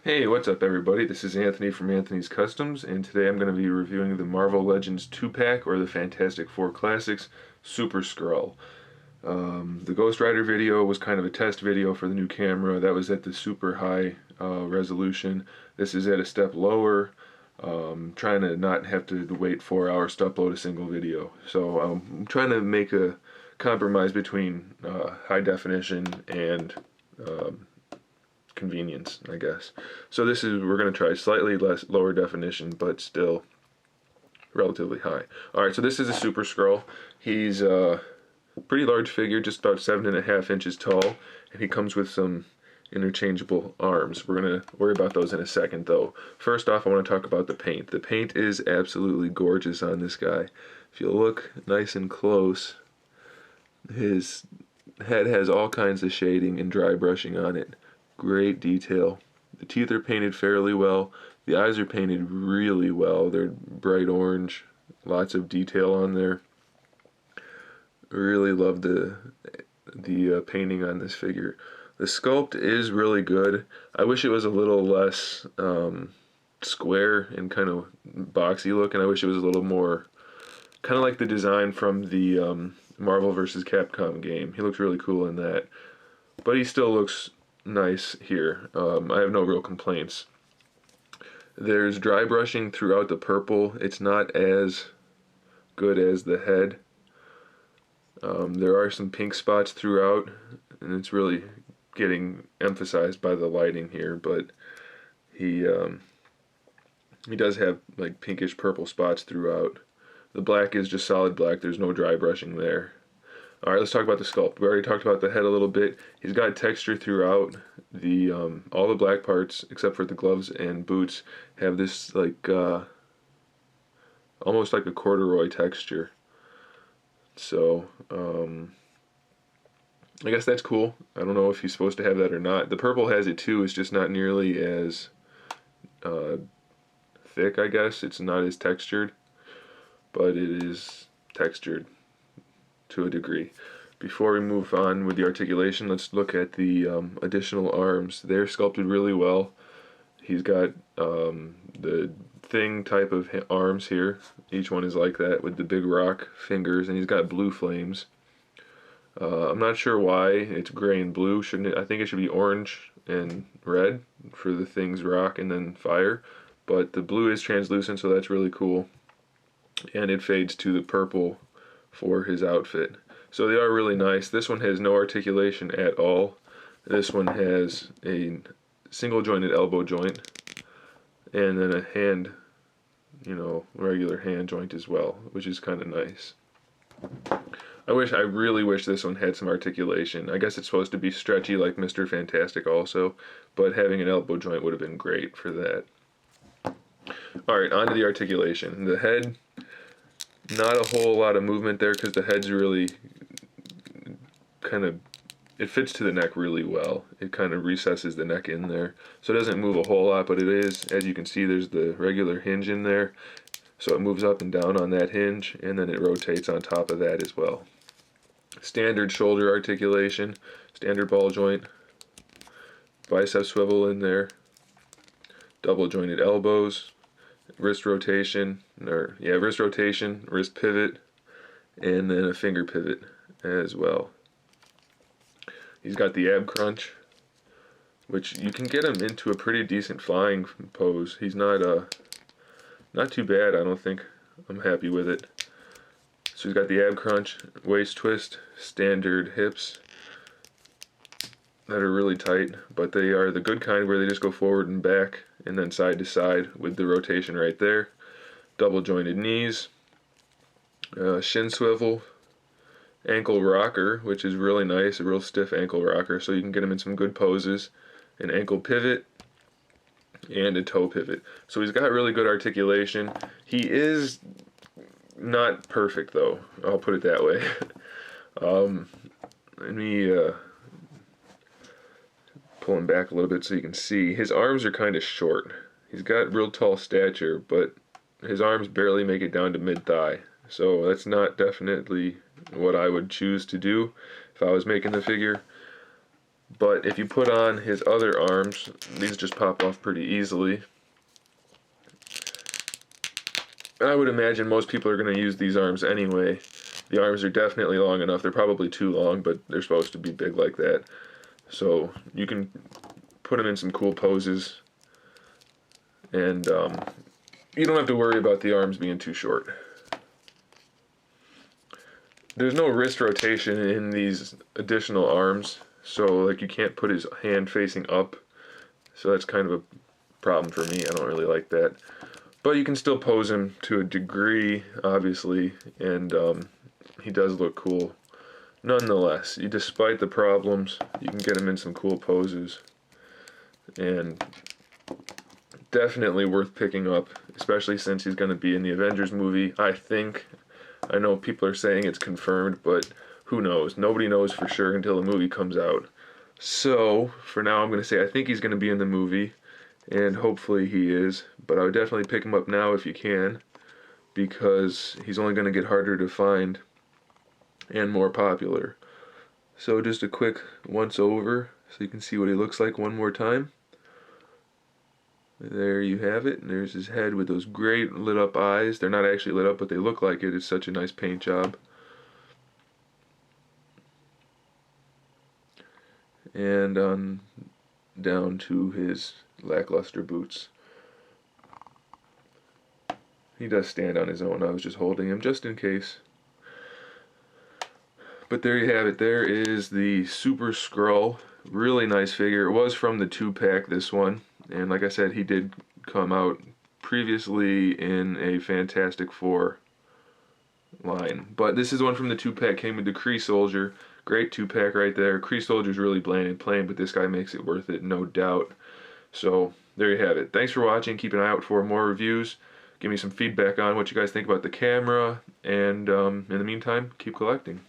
Hey, what's up everybody? This is Anthony from Anthony's Customs, and today I'm going to be reviewing the Marvel Legends 2-pack, or the Fantastic Four Classics, Super Skrull. The Ghost Rider video was kind of a test video for the new camera. That was at the super high resolution. This is at a step lower, trying to not have to wait 4 hours to upload a single video. So I'm trying to make a compromise between high definition and convenience, I guess. So we're going to try slightly lower definition, but still relatively high. Alright, so this is a Super Skrull. He's a pretty large figure, just about 7.5 inches tall, and he comes with some interchangeable arms. We're going to worry about those in a second, though. First off, I want to talk about the paint. The paint is absolutely gorgeous on this guy. If you look nice and close, his head has all kinds of shading and dry brushing on it. Great detail. The teeth are painted fairly well. The eyes are painted really well. They're bright orange. Lots of detail on there. Really love the painting on this figure. The sculpt is really good. I wish it was a little less square and kind of boxy looking. I wish it was a little more kind of like the design from the Marvel vs. Capcom game. He looks really cool in that. But he still looks nice here. I have no real complaints. There's dry brushing throughout the purple. It's not as good as the head. There are some pink spots throughout, and it's really getting emphasized by the lighting here, but he does have like pinkish purple spots throughout. The black is just solid black. There's no dry brushing there. Alright, let's talk about the sculpt. We already talked about the head a little bit. He's got texture throughout. All the black parts, except for the gloves and boots, have this like almost like a corduroy texture. So I guess that's cool. I don't know if he's supposed to have that or not. The purple has it too. It's just not nearly as thick, I guess. It's not as textured, but it is textured to a degree. Before we move on with the articulation, let's look at the additional arms. They're sculpted really well. He's got the thing type of arms here. Each one is like that with the big rock fingers, and he's got blue flames. I'm not sure why it's gray and blue. Shouldn't it? I think it should be orange and red for the things rock and then fire. But the blue is translucent, so that's really cool. And it fades to the purple for his outfit. So they are really nice. This one has no articulation at all. This one has a single jointed elbow joint and then a hand, regular hand joint as well, which is kind of nice. I really wish this one had some articulation. I guess it's supposed to be stretchy like Mr. Fantastic also, but having an elbow joint would have been great for that. Alright, on to the articulation. The head, not a whole lot of movement there because the head's really it fits to the neck really well. It kind of recesses the neck in there. So it doesn't move a whole lot, but it is, as you can see, there's the regular hinge in there. So it moves up and down on that hinge, and then it rotates on top of that as well. Standard shoulder articulation, standard ball joint, bicep swivel in there, double jointed elbows, wrist rotation, wrist pivot, and then a finger pivot as well. He's got the ab crunch, which you can get him into a pretty decent flying pose. He's not too bad, I don't think. I'm happy with it. So he's got the ab crunch, waist twist, standard hips that are really tight, but they are the good kind where they just go forward and back and then side to side with the rotation right there. Double jointed knees, shin swivel, ankle rocker, which is really nice, a real stiff ankle rocker, so you can get him in some good poses, an ankle pivot, and a toe pivot. So he's got really good articulation. He is not perfect though, I'll put it that way. Let me pull him back a little bit so you can see. His arms are kind of short. He's got real tall stature, but his arms barely make it down to mid-thigh. So that's not definitely what I would choose to do if I was making the figure. But if you put on his other arms, these just pop off pretty easily. I would imagine most people are going to use these arms anyway. The arms are definitely long enough. They're probably too long, but they're supposed to be big like that. So you can put them in some cool poses, and you don't have to worry about the arms being too short. There's no wrist rotation in these additional arms, so like you can't put his hand facing up. So that's kind of a problem for me. I don't really like that. But you can still pose him to a degree, obviously, and he does look cool. Nonetheless, despite the problems, you can get him in some cool poses. And definitely worth picking up, especially since he's going to be in the Avengers movie, I think. I know people are saying it's confirmed, but who knows? Nobody knows for sure until the movie comes out. So, for now, I'm going to say I think he's going to be in the movie, and hopefully he is. But I would definitely pick him up now if you can, because he's only going to get harder to find and more popular. So just a quick once over so you can see what he looks like one more time. There you have it, and there's his head with those great lit up eyes. They're not actually lit up, but they look like it. It's such a nice paint job. And on down to his lackluster boots. He does stand on his own. I was just holding him just in case. But there you have it. There is the Super Skrull. Really nice figure. It was from the 2-pack, this one. And like I said, he did come out previously in a Fantastic Four line. But this is one from the 2-pack. Came with the Kree Soldier. Great 2-pack right there. Kree Soldier's really bland and plain, but this guy makes it worth it, no doubt. So there you have it. Thanks for watching. Keep an eye out for more reviews. Give me some feedback on what you guys think about the camera. And in the meantime, keep collecting.